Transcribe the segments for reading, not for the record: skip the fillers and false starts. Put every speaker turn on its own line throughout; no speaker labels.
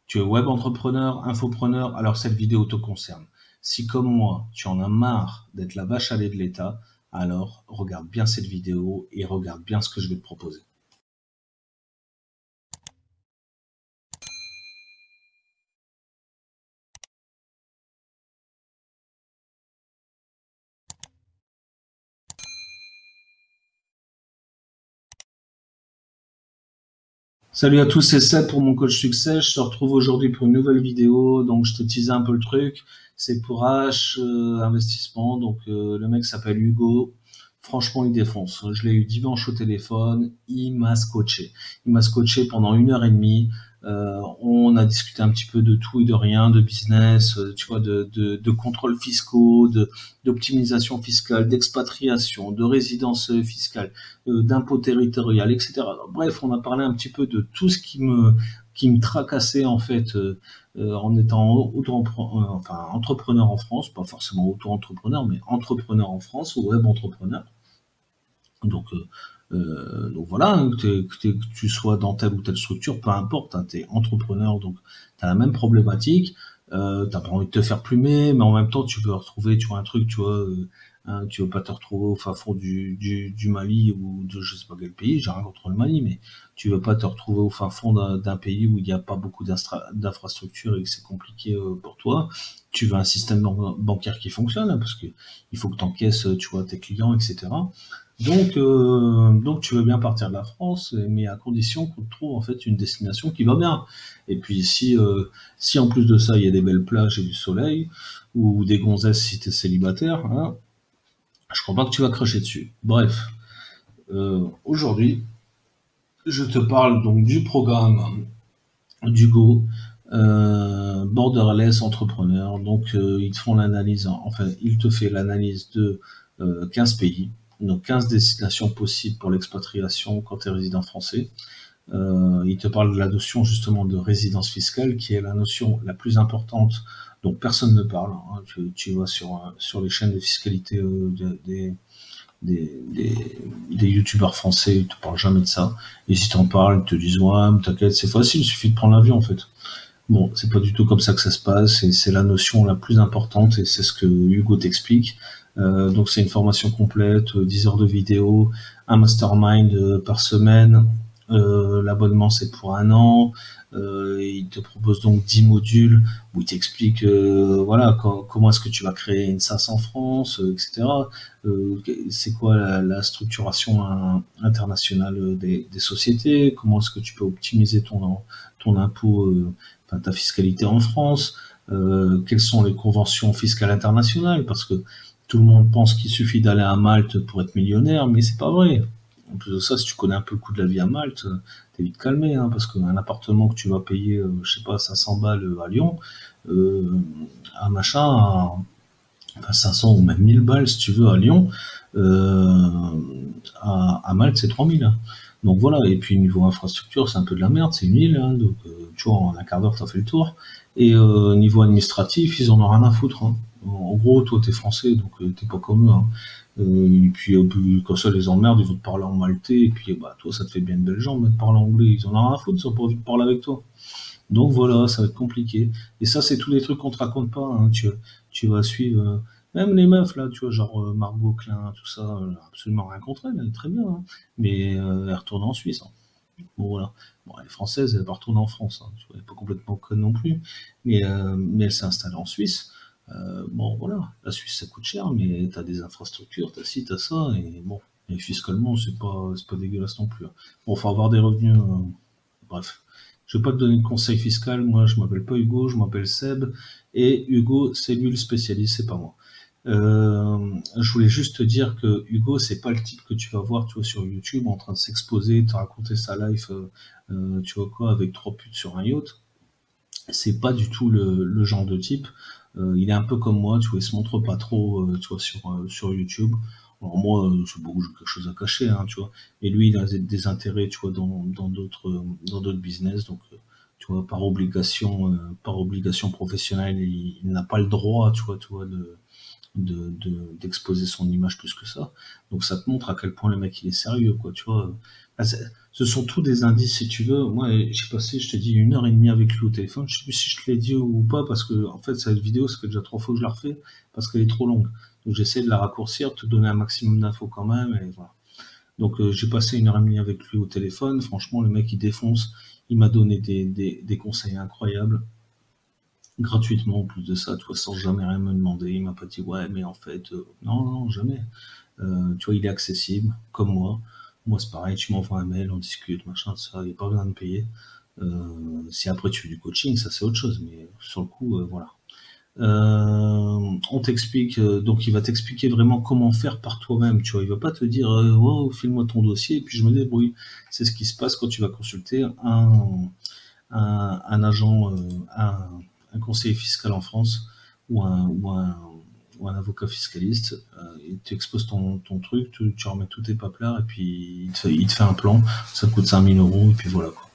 Tu es web entrepreneur, infopreneur, alors cette vidéo te concerne. Si comme moi, tu en as marre d'être la vache à lait de l'État, alors regarde bien cette vidéo et regarde bien ce que je vais te proposer. Salut à tous, c'est Seb pour mon coach succès. Je te retrouve aujourd'hui pour une nouvelle vidéo. Donc, je te teasais un peu le truc. C'est pour H Investissement. Donc, le mec s'appelle Hugo. Franchement, il défonce. Je l'ai eu dimanche au téléphone. Il m'a scotché. Il m'a scotché pendant 1 heure et demie. On a discuté un petit peu de tout et de rien, de business, tu vois, de contrôles fiscaux, d'optimisation fiscale, d'expatriation, de résidence fiscale, d'impôt territorial, etc. Bref, on a parlé un petit peu de tout ce qui me tracassait en fait en étant enfin, entrepreneur en France, pas forcément auto-entrepreneur, mais entrepreneur en France, ou web entrepreneur. Donc voilà, hein, que tu sois dans telle ou telle structure, peu importe, hein, tu es entrepreneur, donc tu as la même problématique, t'as pas envie de te faire plumer, mais en même temps tu veux retrouver, tu vois, un truc, tu vois, hein, tu veux pas te retrouver au fin fond du Mali ou de je sais pas quel pays, j'ai rien contre le Mali, mais tu veux pas te retrouver au fin fond d'un pays où il n'y a pas beaucoup d'infrastructures et que c'est compliqué pour toi. Tu veux un système bancaire qui fonctionne, hein, parce que il faut que tu encaisses, tu vois, tes clients, etc. Donc tu veux bien partir de la France, mais à condition qu'on te trouve en fait une destination qui va bien. Et puis si en plus de ça il y a des belles plages et du soleil, ou des gonzesses si tu es célibataire, hein, je crois pas que tu vas cracher dessus. Bref, aujourd'hui, je te parle donc du programme d'Hugo, Borderless Entrepreneur. Donc ils te font l'analyse, enfin il te fait l'analyse de 15 pays, donc 15 destinations possibles pour l'expatriation quand tu es résident français. Il te parle de la notion justement de résidence fiscale, qui est la notion la plus importante dont personne ne parle, hein. Tu vois sur les chaînes de fiscalité des youtubeurs français, ils te parlent jamais de ça. Et si t'en parles, ils te disent ouais, mais t'inquiète, c'est facile, il suffit de prendre l'avion en fait. Bon, c'est pas du tout comme ça que ça se passe, et c'est la notion la plus importante, et c'est ce que Hugo t'explique. Donc c'est une formation complète, 10 heures de vidéo, un mastermind par semaine. L'abonnement c'est pour 1 an. Il te propose donc 10 modules où il t'explique voilà comment est-ce que tu vas créer une SAS en France, etc. C'est quoi la structuration internationale des sociétés, comment est-ce que tu peux optimiser ton impôt, enfin, ta fiscalité en France, quelles sont les conventions fiscales internationales, parce que tout le monde pense qu'il suffit d'aller à Malte pour être millionnaire, mais c'est pas vrai. En plus de ça, si tu connais un peu le coût de la vie à Malte, t'es vite calmé, hein, parce qu'un appartement que tu vas payer, je sais pas, 500 balles à Lyon, un machin, enfin 500 ou même 1000 balles si tu veux à Lyon, à Malte c'est 3000. Hein. Donc voilà, et puis niveau infrastructure, c'est un peu de la merde, c'est une île, hein, donc tu vois, en un quart d'heure, t'as fait le tour. Et niveau administratif, ils en ont rien à foutre. Hein. En gros, toi, t'es français, donc t'es pas comme eux. Hein. Et puis, quand ça les emmerde, ils vont te parler en maltais, et puis, bah, toi, ça te fait bien de belles jambes de parler anglais. Ils en ont rien à foutre, ils ont pas envie de parler avec toi. Donc voilà, ça va être compliqué. Et ça, c'est tous les trucs qu'on te raconte pas. Hein. Tu vas suivre, même les meufs, là, tu vois, genre Margot Klein, tout ça, absolument rien contre elle, elle est très bien. Hein. Mais elle retourne en Suisse. Hein. Bon, voilà. Bon, elle est française, elle va retourner en France. Hein. Tu vois, elle est pas complètement conne non plus. Mais elle s'est installée en Suisse. Bon, voilà. La Suisse, ça coûte cher, mais t'as des infrastructures, t'as ci, t'as ça. Et bon, et fiscalement, c'est pas dégueulasse non plus. Hein. Bon, faut avoir des revenus. Bref. Je ne vais pas te donner de conseils fiscal. Moi, je m'appelle pas Hugo, je m'appelle Seb. Et Hugo, c'est lui le spécialiste, c'est pas moi. Je voulais juste te dire que Hugo, c'est pas le type que tu vas voir, tu vois, sur YouTube en train de s'exposer, de te raconter sa life, tu vois quoi, avec 3 putes sur un yacht. C'est pas du tout le genre de type. Il est un peu comme moi, tu vois, il se montre pas trop, tu vois, sur YouTube. Alors moi, j'ai quelque chose à cacher, hein, tu vois. Et lui, il a des intérêts, tu vois, dans d'autres business, donc tu vois, par obligation professionnelle, il n'a pas le droit, tu vois, d'exposer son image plus que ça. Donc ça te montre à quel point le mec il est sérieux, quoi, tu vois. Ah, ce sont tous des indices, si tu veux. Moi, j'ai passé, je t'ai dit, 1 heure et demie avec lui au téléphone. Je sais plus si je te l'ai dit ou pas, parce que, en fait, cette vidéo, ça fait déjà 3 fois que je la refais, parce qu'elle est trop longue. Donc, j'essaie de la raccourcir, de te donner un maximum d'infos quand même, et voilà. Donc, j'ai passé 1 heure et demie avec lui au téléphone. Franchement, le mec, il défonce. Il m'a donné des conseils incroyables, gratuitement, en plus de ça, tu vois, sans jamais rien me demander. Il m'a pas dit, ouais, mais en fait, non, non, jamais. Tu vois, il est accessible, comme moi. Moi, c'est pareil, tu m'envoies un mail, on discute, machin, ça, il n'y a pas besoin de payer. Si après tu fais du coaching, ça c'est autre chose, mais sur le coup, voilà. On t'explique, donc il va t'expliquer vraiment comment faire par toi-même, tu vois. Il va pas te dire, oh, file-moi ton dossier, et puis je me débrouille. C'est ce qui se passe quand tu vas consulter un agent, un conseiller fiscal en France, ou un avocat fiscaliste, et tu exposes ton truc, tu remets tous tes papelards, et puis il te fait un plan, ça te coûte 5 000 €, et puis voilà, quoi.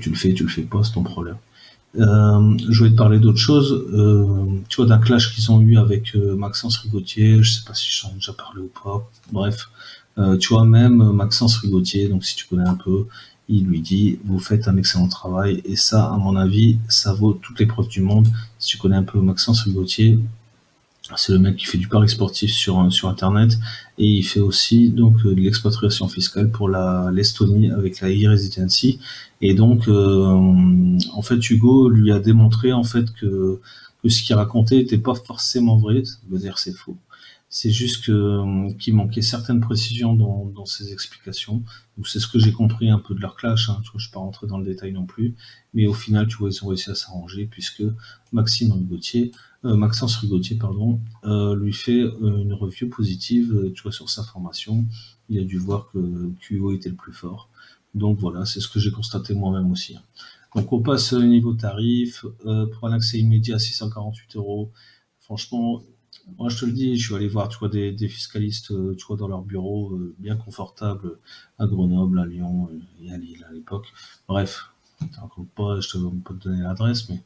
Tu le fais pas, c'est ton problème. Je voulais te parler d'autre chose, tu vois, d'un clash qu'ils ont eu avec Maxence Rigotier, je sais pas si j'en ai déjà parlé ou pas, bref. Tu vois, même Maxence Rigotier, donc si tu connais un peu, il lui dit, vous faites un excellent travail, et ça, à mon avis, ça vaut toutes les preuves du monde. Si tu connais un peu Maxence Rigotier, c'est le mec qui fait du pari sportif sur Internet, et il fait aussi donc de l'expatriation fiscale pour l'Estonie avec la e-residency. Et donc, en fait, Hugo lui a démontré en fait que ce qu'il racontait n'était pas forcément vrai. Ça veut dire c'est faux. C'est juste qu'il manquait certaines précisions dans ses explications. Donc c'est ce que j'ai compris un peu de leur clash. Hein. Tu vois, je ne suis pas rentré dans le détail non plus, mais au final, tu vois, ils ont réussi à s'arranger puisque Maxence Rigotier, pardon, lui fait une review positive, tu vois, sur sa formation. Il a dû voir que Hugo était le plus fort. Donc voilà, c'est ce que j'ai constaté moi-même aussi. Donc on passe au niveau tarif, pour un accès immédiat à 648 €. Franchement, moi je te le dis, je suis allé voir, tu vois, des fiscalistes, tu vois, dans leur bureau, bien confortables, à Grenoble, à Lyon, et à Lille à l'époque. Bref, je ne vais pas te donner l'adresse, mais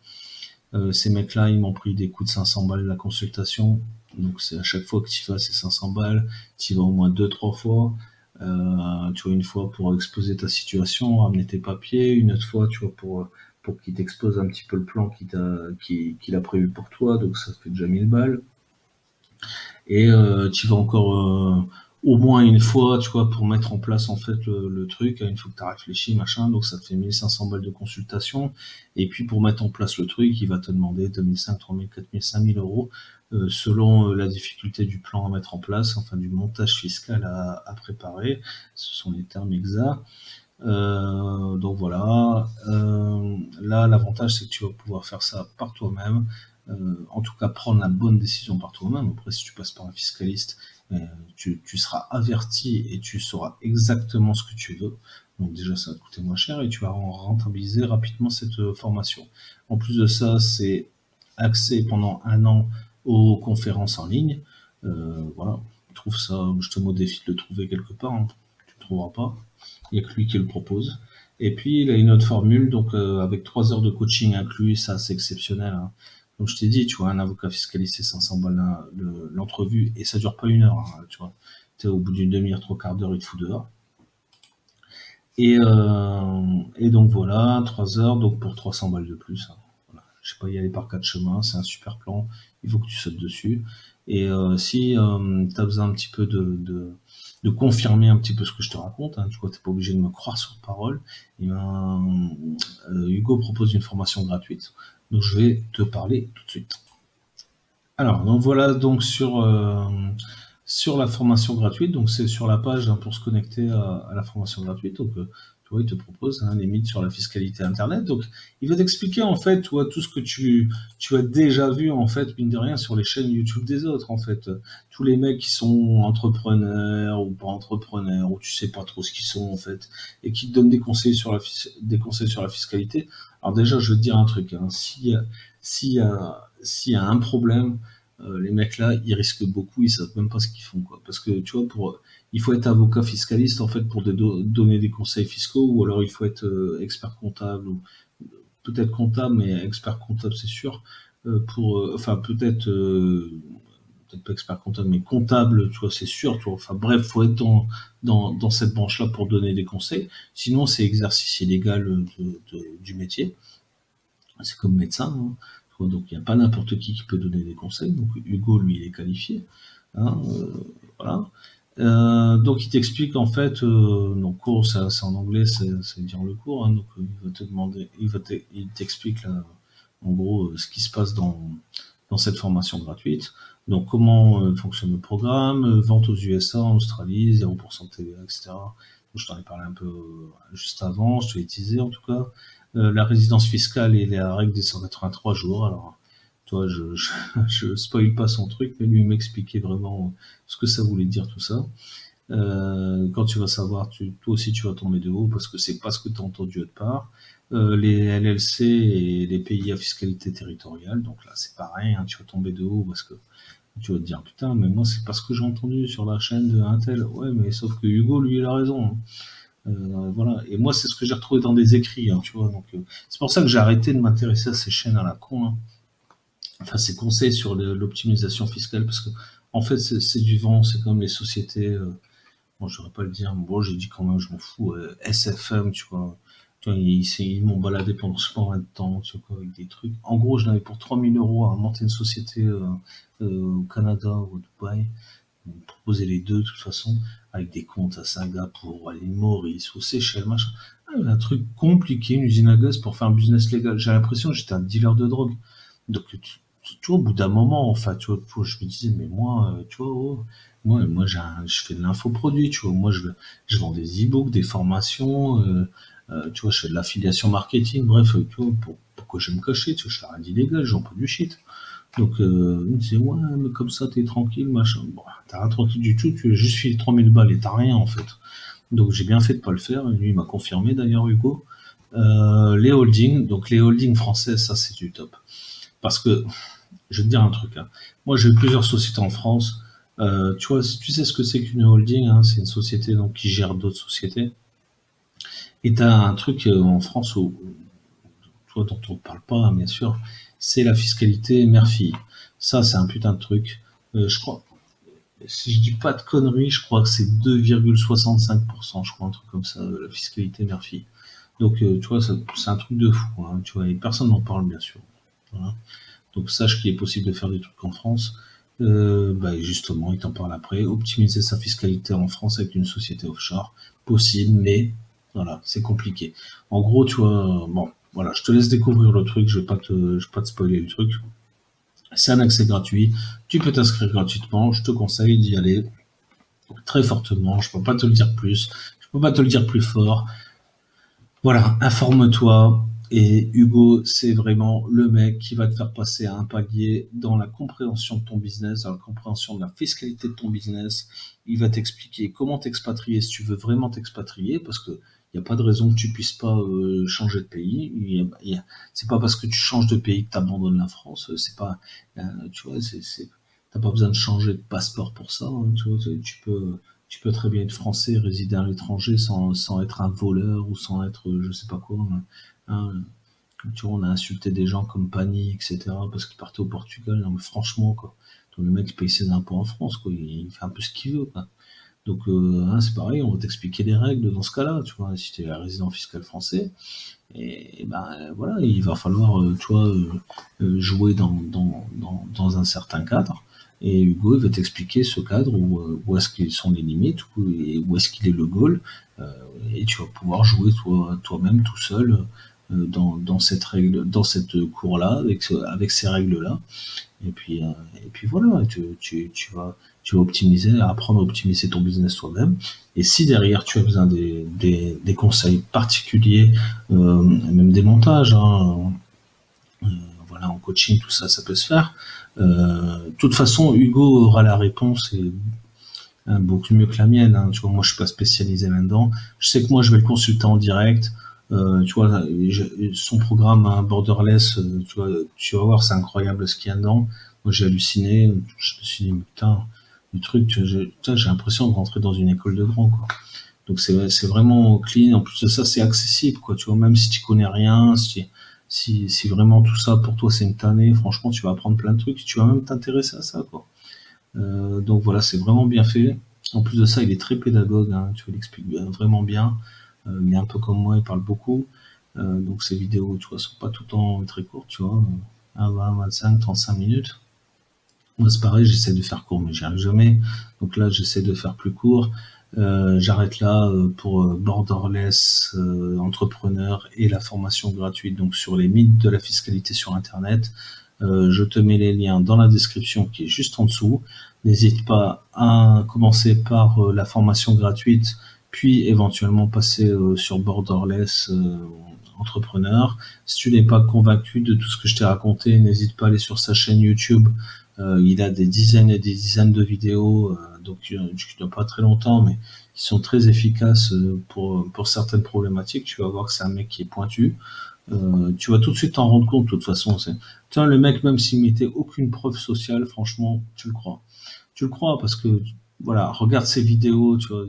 ces mecs-là, ils m'ont pris des coups de 500 balles la consultation. Donc c'est à chaque fois que tu vas, c'est 500 balles. Tu vas au moins 2-3 fois. Tu vois, une fois pour exposer ta situation, ramener tes papiers. Une autre fois, tu vois, pour qu'il t'expose un petit peu le plan qu'il a prévu pour toi. Donc ça fait déjà 1000 balles. Et tu vas encore au moins une fois, tu vois, pour mettre en place en fait le truc, une fois que tu as réfléchi, machin, donc ça te fait 1500 balles de consultation. Et puis pour mettre en place le truc, il va te demander 2500, 3000, 4000, 5000 € selon la difficulté du plan à mettre en place, enfin du montage fiscal à préparer. Ce sont les termes exacts. Donc voilà. Là, l'avantage, c'est que tu vas pouvoir faire ça par toi-même. En tout cas, prendre la bonne décision par toi-même. Après, si tu passes par un fiscaliste, tu seras averti et tu sauras exactement ce que tu veux. Donc déjà, ça va te coûter moins cher et tu vas rentabiliser rapidement cette formation. En plus de ça, c'est accès pendant 1 an aux conférences en ligne. Voilà, trouve ça, je te modifie de le trouver quelque part, hein. Tu ne trouveras pas. Il n'y a que lui qui le propose. Et puis, il a une autre formule, donc avec 3 heures de coaching inclus, ça c'est exceptionnel. Hein. Donc je t'ai dit, tu vois, un avocat fiscaliste, c'est 500 balles l'entrevue, et ça dure pas 1 heure, hein, tu vois. Es au bout d'une demi-heure, 3/4 d'heure, il te fout dehors. Et donc voilà, 3 heures, donc pour 300 balles de plus. Hein. Voilà. Je sais pas y aller par 4 chemins, c'est un super plan, il faut que tu sautes dessus. Et si tu as besoin un petit peu de confirmer un petit peu ce que je te raconte, hein, tu vois, t'es pas obligé de me croire sur parole, et ben, Hugo propose une formation gratuite, donc je vais te parler tout de suite. Alors, donc voilà, donc sur la formation gratuite, donc c'est sur la page, hein, pour se connecter à la formation gratuite. Donc, tu vois, il te propose les mythes sur la fiscalité Internet. Donc, il va t'expliquer en fait, tu vois, tout ce que tu as déjà vu en fait, mine de rien, sur les chaînes YouTube des autres. En fait, tous les mecs qui sont entrepreneurs ou pas entrepreneurs, ou tu sais pas trop ce qu'ils sont en fait, et qui te donnent des conseils sur la fiscalité. Alors déjà, je vais te dire un truc. Hein, s'il y a un problème, les mecs là, ils risquent beaucoup, ils savent même pas ce qu'ils font, quoi. Parce que tu vois, il faut être avocat fiscaliste en fait pour donner des conseils fiscaux, ou alors il faut être expert comptable, ou peut-être comptable, mais expert comptable c'est sûr, enfin peut-être peut-être pas expert comptable, mais comptable, tu vois, c'est sûr, tu vois. Enfin bref, faut être dans cette branche-là pour donner des conseils. Sinon, c'est exercice illégal du métier. C'est comme médecin, hein. Donc il n'y a pas n'importe qui peut donner des conseils. Donc Hugo, lui, il est qualifié, hein, voilà. Donc il t'explique en fait, donc cours, c'est en anglais, c'est dire le cours, hein, donc il va te demander, il t'explique là, en gros ce qui se passe dans cette formation gratuite. Donc comment fonctionne le programme, vente aux USA, en Australie, 0% de TVA, etc. Je t'en ai parlé un peu juste avant, je te l'ai teasé en tout cas. La résidence fiscale et la règle des 183 jours. Alors, toi, je spoil pas son truc, mais lui m'expliquait vraiment ce que ça voulait dire tout ça. Quand tu vas savoir, toi aussi tu vas tomber de haut parce que c'est pas ce que tu as entendu autre part. Les LLC et les pays à fiscalité territoriale, donc là c'est pareil, hein, tu vas tomber de haut parce que tu vas te dire putain, mais moi c'est pas ce que j'ai entendu sur la chaîne de Intel. Ouais, mais sauf que Hugo lui il a raison, hein. Voilà. Et moi, c'est ce que j'ai retrouvé dans des écrits, hein, tu vois. Donc, c'est pour ça que j'ai arrêté de m'intéresser à ces chaînes à la con, hein. Enfin, ces conseils sur l'optimisation fiscale, parce que, en fait, c'est du vent, c'est comme les sociétés. Bon, je devrais pas le dire, mais bon, j'ai dit quand même, je m'en fous. SFM, tu vois. Tu vois, ils m'ont baladé pendant je sais pas combien de temps, tu vois, avec des trucs. En gros, je l'avais pour 3000 euros à monter une société au Canada ou à Dubaï. Proposer les deux de toute façon, avec des comptes à Singapour, à l'île Maurice, aux Seychelles, machin. Un truc compliqué, une usine à gaz pour faire un business légal. J'ai l'impression que j'étais un dealer de drogue. Donc, tu vois, au bout d'un moment, enfin, tu vois, je me disais, mais moi, tu vois, moi, je fais de l'infoproduit, tu vois. Moi, je vends des e-books, des formations, tu vois, je fais de l'affiliation marketing, bref, tu vois, pourquoi je vais me cacher, tu vois, je fais rien d'illégal, j'en pas du shit. Donc, il me disait, ouais, mais comme ça, t'es tranquille, machin. Bon, t'as rien tranquille du tout, tu as juste filé 3000 balles et t'as rien, en fait. Donc, j'ai bien fait de pas le faire. Et lui, il m'a confirmé, d'ailleurs, Hugo. Les holdings, donc les holdings français, ça, c'est du top. Parce que, je vais te dire un truc, hein. Moi, j'ai eu plusieurs sociétés en France. Tu vois, tu sais ce que c'est qu'une holding, hein, c'est une société donc, qui gère d'autres sociétés. Et t'as un truc en France où, toi, dont on ne parle pas, hein, bien sûr, c'est la fiscalité mère-fille. Ça, c'est un putain de truc. Je crois, si je dis pas de conneries, je crois que c'est 2,65%, je crois, un truc comme ça, la fiscalité mère-fille. Donc, tu vois, c'est un truc de fou, hein, tu vois, et personne n'en parle, bien sûr. Voilà. Donc, sache qu'il est possible de faire des trucs en France. Bah, justement, il t'en parle après. Optimiser sa fiscalité en France avec une société offshore, possible, mais voilà, c'est compliqué. En gros, tu vois, bon, voilà, je te laisse découvrir le truc, je vais pas te spoiler le truc. C'est un accès gratuit, tu peux t'inscrire gratuitement, je te conseille d'y aller très fortement, je peux pas te le dire plus, je peux pas te le dire plus fort. Voilà, informe-toi, et Hugo, c'est vraiment le mec qui va te faire passer à un palier dans la compréhension de ton business, dans la compréhension de la fiscalité de ton business. Il va t'expliquer comment t'expatrier si tu veux vraiment t'expatrier, parce que il n'y a pas de raison que tu puisses pas changer de pays. C'est pas parce que tu changes de pays que tu abandonnes la France. C'est pas, tu vois, t'as pas besoin de changer de passeport pour ça, hein, tu vois, tu peux très bien être français, résider à l'étranger sans être un voleur ou sans être je sais pas quoi, hein. Tu vois, on a insulté des gens comme Pani, etc., parce qu'ils partaient au Portugal. Non, mais franchement, quoi. Donc, le mec, il paye ses impôts en France, quoi. Il fait un peu ce qu'il veut, quoi. Donc, hein, c'est pareil, on va t'expliquer les règles dans ce cas-là, tu vois, si tu es un résident fiscal français. Et ben, voilà, il va falloir, tu vois, jouer dans un certain cadre. Et Hugo, il va t'expliquer ce cadre, où est-ce qu'ils sont les limites, et où est-ce qu'il est le goal. Et tu vas pouvoir jouer toi-même tout seul dans cette règle, dans cette cour-là, avec ces règles-là. Et puis voilà, tu vas optimiser, apprendre à optimiser ton business toi-même. Et si derrière tu as besoin des conseils particuliers, même des montages, hein, voilà, en coaching, tout ça, ça peut se faire. De toute façon, Hugo aura la réponse et beaucoup mieux que la mienne, hein. Tu vois, moi je suis pas spécialisé là-dedans. Je sais que moi je vais le consulter en direct. Tu vois, son programme hein, Borderless, tu vas voir, c'est incroyable ce qu'il y a dedans. Moi j'ai halluciné, je me suis dit putain, le truc, j'ai l'impression de rentrer dans une école de grand, quoi. Donc c'est vraiment clean. En plus de ça, c'est accessible, quoi. Tu vois, même si tu connais rien, si vraiment tout ça pour toi c'est une tannée, franchement tu vas apprendre plein de trucs, tu vas même t'intéresser à ça, quoi. Donc voilà, c'est vraiment bien fait. En plus de ça, il est très pédagogue, hein, tu vois, il explique vraiment bien. Il est un peu comme moi, il parle beaucoup. Donc ces vidéos, tu vois, sont pas tout le temps très courtes, tu vois, 20, 25, 35 minutes. Moi, c'est pareil, j'essaie de faire court, mais j'y arrive jamais. Donc là, j'essaie de faire plus court. J'arrête là pour Borderless Entrepreneur et la formation gratuite donc sur les mythes de la fiscalité sur Internet. Je te mets les liens dans la description qui est juste en dessous. N'hésite pas à commencer par la formation gratuite, puis éventuellement passer sur Borderless Entrepreneur. Si tu n'es pas convaincu de tout ce que je t'ai raconté, n'hésite pas à aller sur sa chaîne YouTube. Il a des dizaines et des dizaines de vidéos, donc qui n'ont pas très longtemps, mais qui sont très efficaces pour certaines problématiques. Tu vas voir que c'est un mec qui est pointu. Tu vas tout de suite t'en rendre compte, de toute façon. Tiens, le mec, même s'il mettait aucune preuve sociale, franchement, tu le crois. Tu le crois parce que, voilà, regarde ses vidéos, tu vois,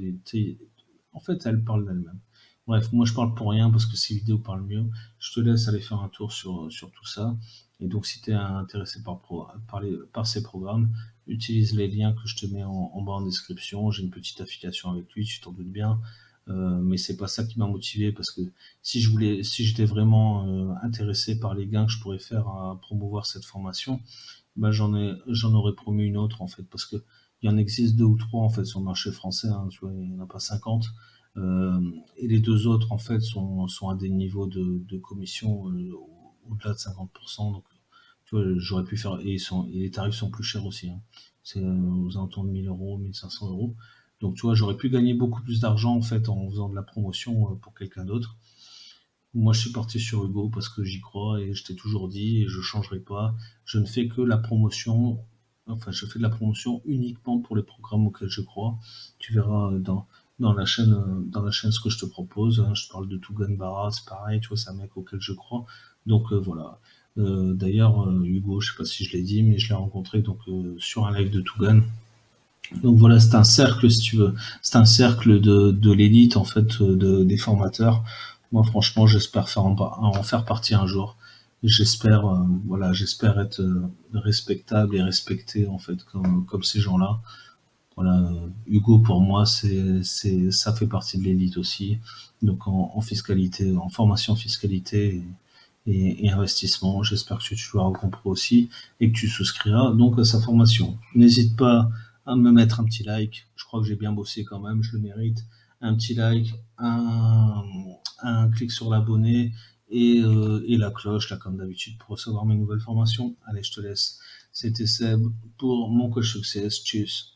en fait, elles parlent d'elles-mêmes. Bref, moi je parle pour rien parce que ces vidéos parlent mieux. Je te laisse aller faire un tour sur tout ça. Et donc, si tu es intéressé par ces programmes, utilise les liens que je te mets en bas en description. J'ai une petite affiliation avec lui, tu t'en doutes bien. Mais c'est pas ça qui m'a motivé parce que si j'étais vraiment intéressé par les gains que je pourrais faire à promouvoir cette formation, bah j'en aurais promu une autre en fait parce que il y en existe 2 ou 3 en fait sur le marché français, hein, tu vois, il n'y en a pas 50. Et les 2 autres en fait sont à des niveaux de commission au-delà de 50%. Donc tu vois, j'aurais pu faire et les tarifs sont plus chers aussi, hein. C'est aux alentours de 1000 euros, 1500 euros. Donc tu vois, j'aurais pu gagner beaucoup plus d'argent en fait en faisant de la promotion pour quelqu'un d'autre. Moi, je suis parti sur Hugo parce que j'y crois et je t'ai toujours dit et je changerai pas. Je ne fais que la promotion, enfin, je fais de la promotion uniquement pour les programmes auxquels je crois. Tu verras dans la chaîne ce que je te propose, hein. Je parle de Tougan Barra, c'est pareil, tu vois, c'est un mec auquel je crois. Donc voilà. D'ailleurs, Hugo, je sais pas si je l'ai dit, mais je l'ai rencontré donc sur un live de Tougan. Donc voilà, c'est un cercle, si tu veux. C'est un cercle de l'élite, en fait, des formateurs. Moi, franchement, j'espère en faire partie un jour. J'espère, voilà, j'espère être respectable et respecté, en fait, comme ces gens-là. Voilà, Hugo, pour moi, ça fait partie de l'élite aussi. Donc, en fiscalité, en formation fiscalité et investissement, j'espère que tu l'auras compris aussi et que tu souscriras donc à sa formation. N'hésite pas à me mettre un petit like. Je crois que j'ai bien bossé quand même, je le mérite. Un petit like, un clic sur l'abonné et la cloche, là, comme d'habitude, pour recevoir mes nouvelles formations. Allez, je te laisse. C'était Seb pour mon coach success. Tchuss.